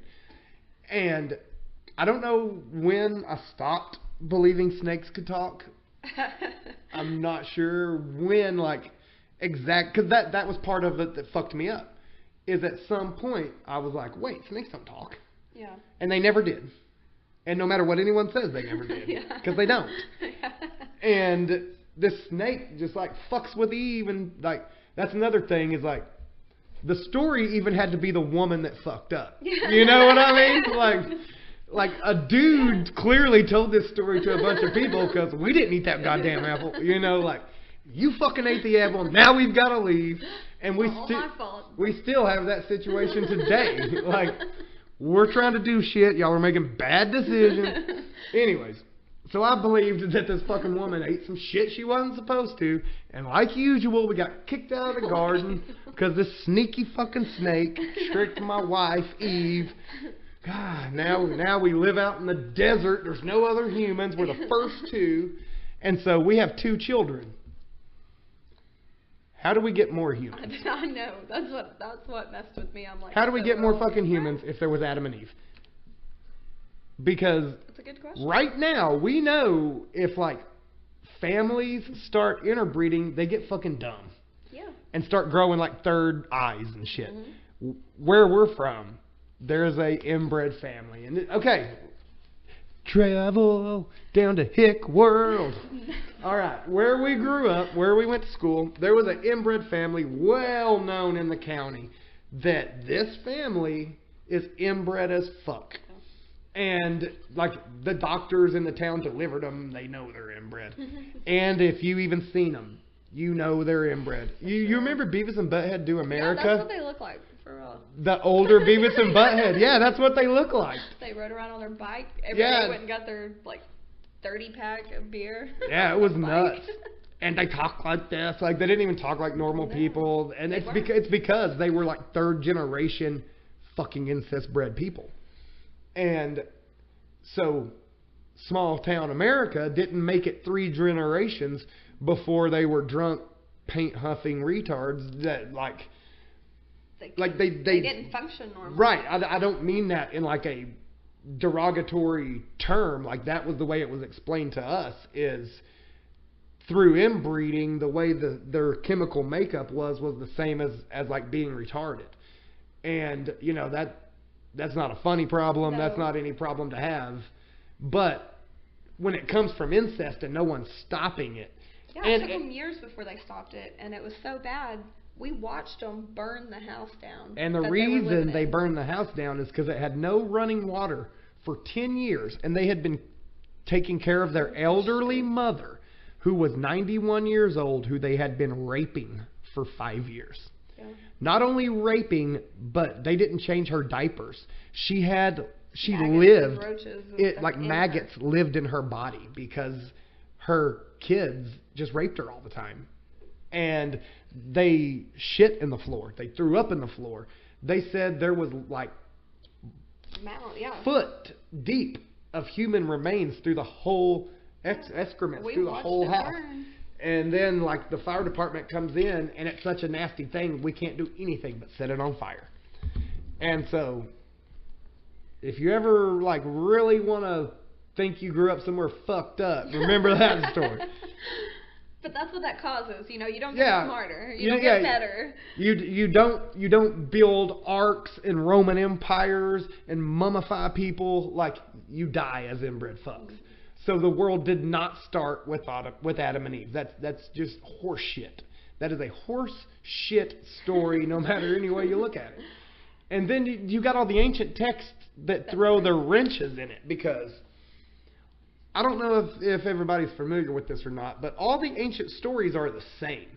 And I don't know when I stopped believing snakes could talk. I'm not sure when, because that was part of it that fucked me up. Is at some point I was like, wait, snakes don't talk. Yeah. And they never did. And no matter what anyone says, they never did. Because they don't. Yeah. And this snake just fucks with Eve, and that's another thing is the story even had to be the woman that fucked up. You know what I mean? Like a dude clearly told this story to a bunch of people because we didn't eat that goddamn apple. You fucking ate the apple. Now we've got to leave, and we still have that situation today. We're trying to do shit. Y'all are making bad decisions. Anyways. So I believed that this fucking woman ate some shit she wasn't supposed to. And like usual, we got kicked out of the garden because this sneaky fucking snake tricked my wife, Eve. God, now we live out in the desert. There's no other humans. We're the first two. And so we have 2 children. How do we get more humans? I know. That's what messed with me. I'm like, how do we get more fucking humans if there was Adam and Eve? Because that's a good question. Right now, we know if families start interbreeding, they get fucking dumb. Yeah. And start growing third eyes and shit. Mm-hmm. Where we're from, there's a inbred family. And travel down to Hick World. All right. Where we grew up, where we went to school, there was an inbred family well known in the county that this family is inbred as fuck. And the doctors in the town delivered them, they know they're inbred. And if you even seen them, you know they're inbred. You remember Beavis and Butthead Do America? Yeah, that's what they look like, for real. The older Beavis and Butthead, yeah, that's what they look like. They rode around on their bike. Everybody went and got their 30-pack of beer. Yeah, it was nuts. And they talk like this, they didn't even talk like normal people. And it's because they were third generation fucking incest bred people. And so small town America didn't make it 3 generations before they were drunk, paint huffing retards that they didn't function normally. Right. I don't mean that in a derogatory term. That was the way it was explained to us, is through inbreeding, the way their chemical makeup was the same as being retarded. And that's not a funny problem. No. That's not any problem to have. But when it comes from incest and no one's stopping it. Yeah, it took them years before they stopped it. And it was so bad, we watched them burn the house down. And the reason they burned the house down is because it had no running water for 10 years. And they had been taking care of their elderly mother, who was 91 years old, who they had been raping for 5 years. Yeah. Not only raping, but they didn't change her diapers. Maggots lived in her body because her kids just raped her all the time. And they shit in the floor. They threw up in the floor. They said there was foot deep of human remains through the whole excrement, through the whole house. Burn. And then, the fire department comes in, and it's such a nasty thing, we can't do anything but set it on fire. And so, if you ever, really want to think you grew up somewhere fucked up. Remember that story. But that's what that causes. You know, you don't Yeah. get smarter. You don't get better. You don't build arcs and Roman empires and mummify people. Like, you die as inbred fucks. So the world did not start with Adam and Eve. That's just horse shit. That is a horse shit story, no matter any way you look at it. And then you got all the ancient texts that throw their wrenches in it, because I don't know if everybody's familiar with this or not, but all the ancient stories are the same.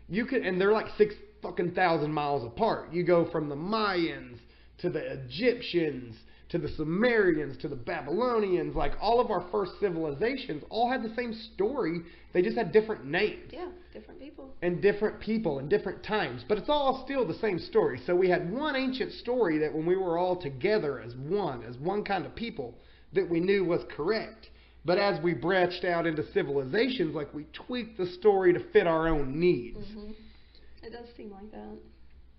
And they're like 6,000 miles apart. You go from the Mayans to the Egyptians to the Sumerians to the Babylonians. Like, all of our first civilizations all had the same story. They just had different names. Yeah, different people. And different times. But it's all still the same story. So we had one ancient story that when we were all together as one kind of people, that we knew was correct. But as we branched out into civilizations, like, we tweaked the story to fit our own needs. It does seem like that.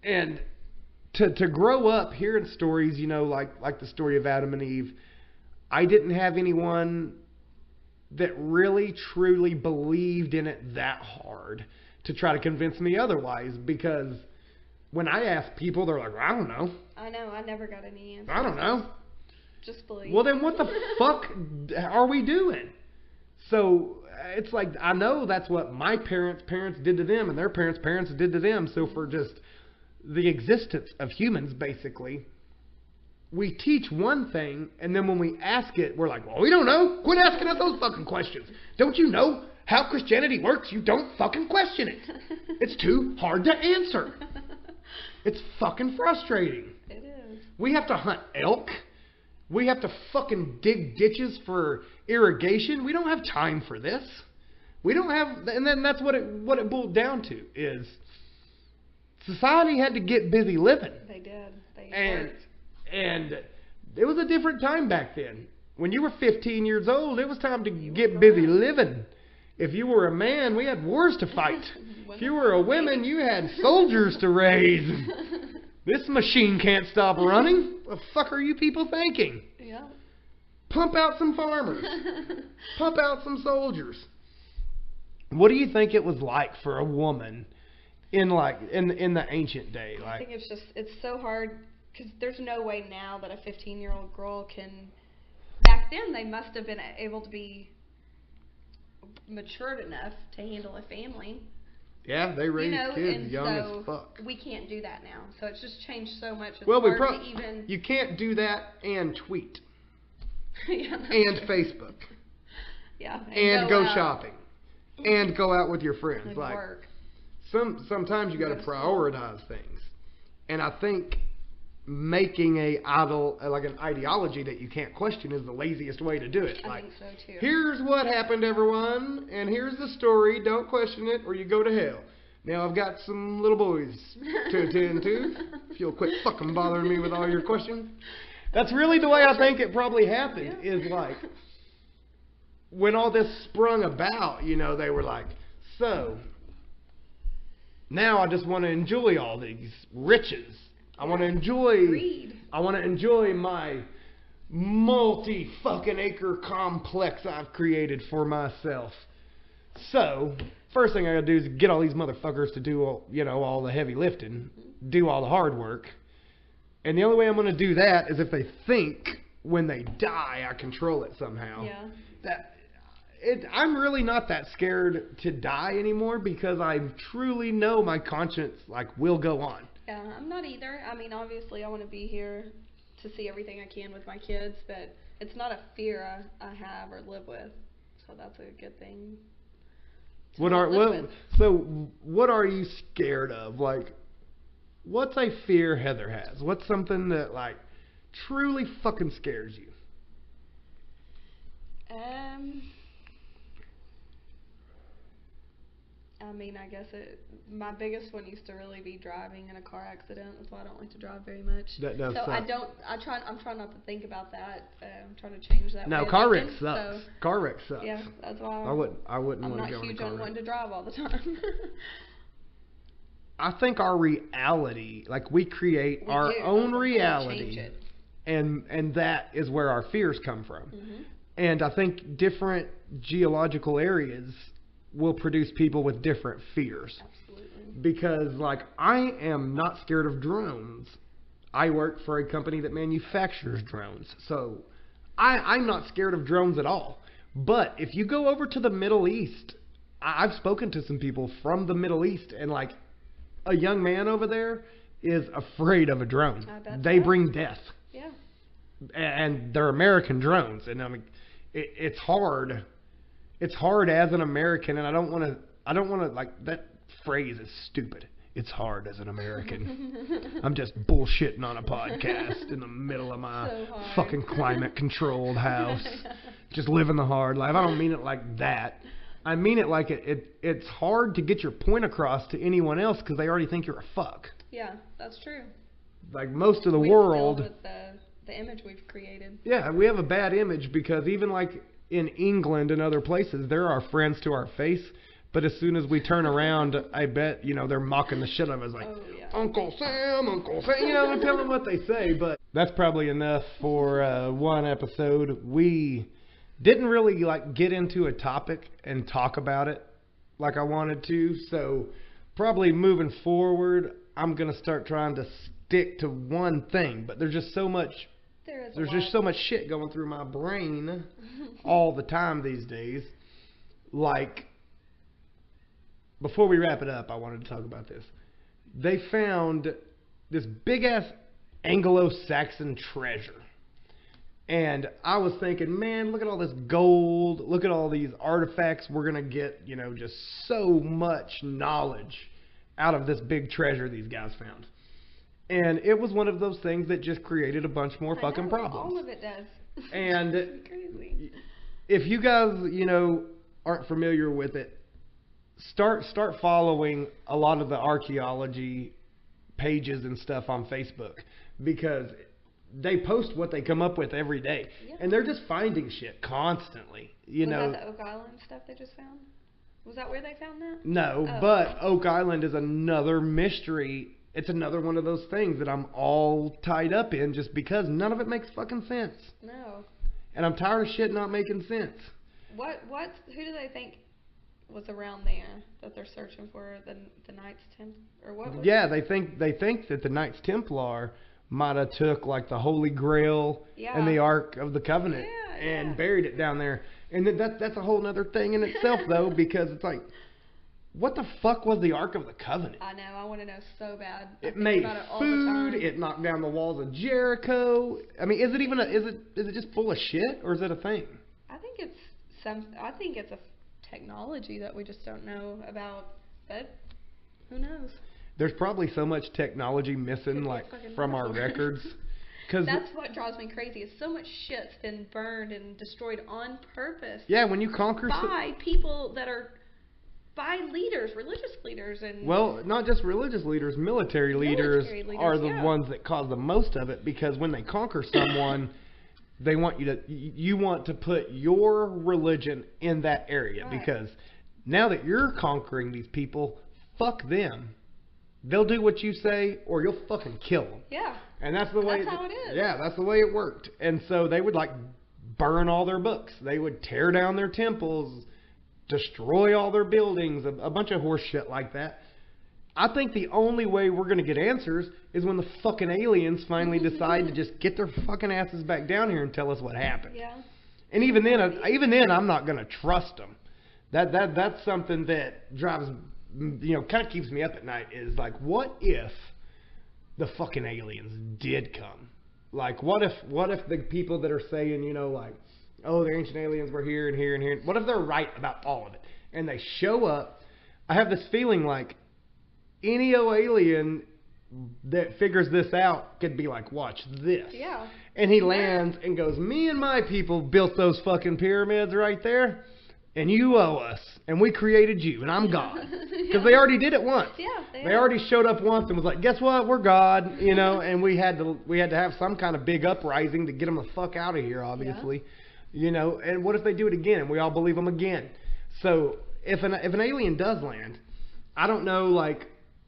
And to grow up hearing stories, you know, like the story of Adam and Eve, I didn't have anyone that really truly believed in it that hard to try to convince me otherwise. Because when I ask people, they're like, I don't know. I know. I never got any answers. I don't know. Just believe. Well, then what the fuck are we doing? So it's like, I know that's what my parents' did to them, and their parents' did to them. So for just the existence of humans, basically, we teach one thing, and then when we ask it, we're like, well, we don't know. Quit asking us those fucking questions. Don't you know how Christianity works? You don't fucking question it. It's too hard to answer. It's fucking frustrating. It is. We have to hunt elk. We have to fucking dig ditches for irrigation. We don't have time for this. We don't have, and then that's what it boiled down to, is society had to get busy living. They did. They worked. And it was a different time back then. When you were 15 years old, it was time to get busy living. If you were a man, we had wars to fight. If you were a woman, you had soldiers to raise. This machine can't stop running. What the fuck are you people thinking? Yeah. Pump out some farmers. Pump out some soldiers. What do you think it was like for a woman in the ancient day? I think it's so hard, because there's no way now that a 15-year-old girl can. Back then, they must have been able to be matured enough to handle a family. Yeah, they raised kids and young so as fuck. We can't do that now. So it's just changed so much. It's Well, hard to even. You can't do that and tweet. Yeah, and Facebook. Yeah. And go shopping. And go out with your friends. And like, work. Sometimes you got to Go to prioritize things. And I think making an ideology that you can't question is the laziest way to do it. I like, think so too. here's what happened, everyone, and here's the story. Don't question it, or you go to hell. Now I've got some little boys to attend to. If you'll quit fucking bothering me with all your questions. That's really the way I think it probably happened. Yeah. Is like, when all this sprung about, you know, they were like, so now I just want to enjoy all these riches. I want to enjoy my multi-fucking acre complex I've created for myself. So, first thing I gotta do is get all these motherfuckers to do all the heavy lifting, do all the hard work. And the only way I'm gonna do that is if they think when they die I control it somehow. Yeah. I'm really not that scared to die anymore, because I truly know my conscience will go on. Yeah, I'm not either. I mean, obviously, I want to be here to see everything I can with my kids, but it's not a fear I have or live with, so that's a good thing. What are you scared of? Like, what's a fear Heather has? What's something that truly fucking scares you? I mean, I guess my biggest one used to really be driving in a car accident. That's why I don't like to drive very much. That does so suck. I'm trying not to think about that. I'm trying to change that. No, way car of wreck thinking, sucks. So, car wreck sucks. yeah, that's why I wouldn't I'm want to not go in a huge car on wreck. wanting to drive all the time. I think our reality, we create our own reality, Change it. and that is where our fears come from. Mm-hmm. And I think different geological areas will produce people with different fears. Absolutely. Because, like, I am not scared of drones. I work for a company that manufactures drones. So, I'm not scared of drones at all. But if you go over to the Middle East, I've spoken to some people from the Middle East, and, like, a young man over there is afraid of a drone. I bet They so. bring death. Yeah. And they're American drones. And, I mean, it's hard. It's hard as an American, and I don't want to, like, that phrase is stupid. It's hard as an American. I'm just bullshitting on a podcast in the middle of my So hard. fucking climate-controlled house. Just living the hard life. I don't mean it like that. I mean it like it's hard to get your point across to anyone else because they already think you're a fuck. Yeah, that's true. Like most of the We've world. dealt with the image we've created. Yeah, we have a bad image because even like in England and other places, they're our friends to our face. But as soon as we turn around, I bet, they're mocking the shit out of us like, Oh, yeah. Uncle Sam, they're telling what they say. But that's probably enough for one episode. We didn't really like get into a topic and talk about it like I wanted to. So probably moving forward, I'm going to start trying to stick to one thing. But there's just so much There's just so much shit going through my brain all the time these days. Like, before we wrap it up, I wanted to talk about this. They found this big-ass Anglo-Saxon treasure. And I was thinking, man, look at all this gold. Look at all these artifacts. We're going to get, just so much knowledge out of this big treasure these guys found. And it was one of those things that just created a bunch more fucking problems. All of it does. And It's crazy. if you guys, aren't familiar with it, start following a lot of the archaeology pages and stuff on Facebook because they post what they come up with every day. Yeah. And they're just finding shit constantly. Was that the Oak Island stuff they just found? Was that where they found that? No, Oh. but Oak Island is another mystery. It's another one of those things that I'm all tied up in just because none of it makes fucking sense. No. And I'm tired of shit not making sense. Who do they think was around there that they're searching for? The Knights Templar? Or what was Yeah, they think that the Knights Templar might have took like the Holy Grail Yeah. and the Ark of the Covenant Yeah, and yeah. buried it down there. And that's a whole other thing in itself though, because it's like, what the fuck was the Ark of the Covenant? I know, I want to know so bad. I It think made about it all the food. time. It knocked down the walls of Jericho. I mean, is it just full of shit, or is it a thing? I think it's a technology that we just don't know about, but who knows? There's probably so much technology missing, Could be like fucking from our dinosaurs. records. Cause That's what drives me crazy. Is so much shit's been burned and destroyed on purpose yeah, when you conquer, by people that are by leaders, religious leaders, and well, not just religious leaders, military leaders are the yeah. ones that cause the most of it because when they conquer someone, they want you want to put your religion in that area Right. because now that you're conquering these people, fuck them. They'll do what you say or you'll fucking kill them. yeah, And that's the way. That's how it is. Yeah, that's the way it worked. And so they would like burn all their books. They would tear down their temples, destroy all their buildings, a bunch of horse shit like that. I think the only way we're gonna get answers is when the fucking aliens finally decide to just get their fucking asses back down here and tell us what happened. yeah. And even then, I'm not gonna trust them. That's something that drives, kind of keeps me up at night. Is like, what if the fucking aliens did come? Like, what if the people that are saying, like, oh, the ancient aliens were here and here and here. What if they're right about all of it? And they show up. I have this feeling like any alien that figures this out could be like, watch this. Yeah. And he lands and goes, me and my people built those fucking pyramids right there. And you owe us. And we created you. And I'm God. Because they already did it once. Yeah, They already showed up once and was like, guess what? We're God. And we had to have some kind of big uprising to get them the fuck out of here, obviously. And what if they do it again and we all believe them again? So if an alien does land, I don't know, like,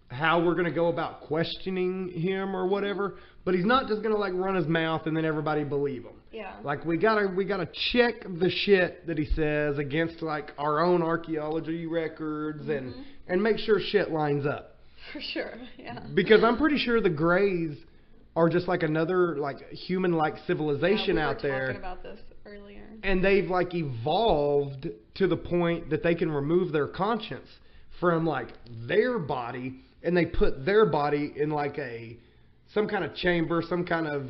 how we're gonna go about questioning him or whatever. But he's not just gonna like run his mouth and then everybody believe him. Yeah. Like we gotta check the shit that he says against like our own archaeology records and make sure shit lines up. For sure. Yeah. Because I'm pretty sure the Greys are just like another like human-like civilization we were out there. talking about this earlier. And they've like evolved to the point that they can remove their conscience from like their body, and they put their body in like some kind of chamber, some kind of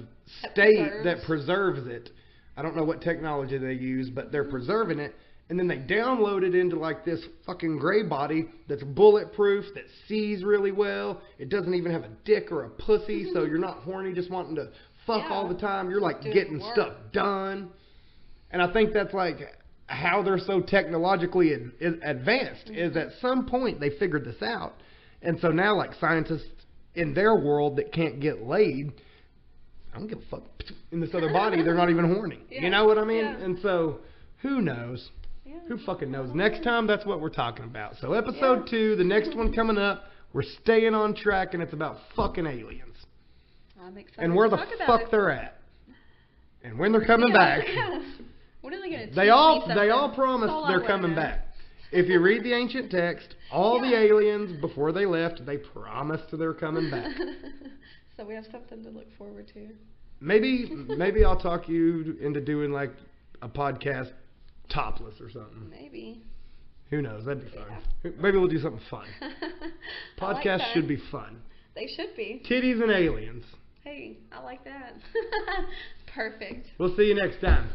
state that preserves it. I don't know what technology they use, but they're preserving it. And then they download it into like this fucking gray body that's bulletproof, that sees really well. It doesn't even have a dick or a pussy, so you're not horny just wanting to fuck all the time. You're like getting stuff done. And I think that's like how they're so technologically advanced, is at some point they figured this out. And so now like scientists in their world that can't get laid, I don't give a fuck, in this other body, they're not even horny. You know what I mean? And so who knows? Who fucking knows? Next time, that's what we're talking about. So episode 2, the next one coming up, we're staying on track, and it's about fucking aliens. I'm excited And where to the talk about fuck it. they're at. And when they're coming back. What are they going to They all promised they're coming back. If you read the ancient text, all the aliens, before they left, they promised they're coming back. So we have something to look forward to. Maybe I'll talk you into doing like a podcast topless or something. Maybe. Who knows? That'd be fun. Maybe we'll do something fun. Podcasts should be fun. They should be. Titties and aliens. Hey, I like that. Perfect. We'll see you next time.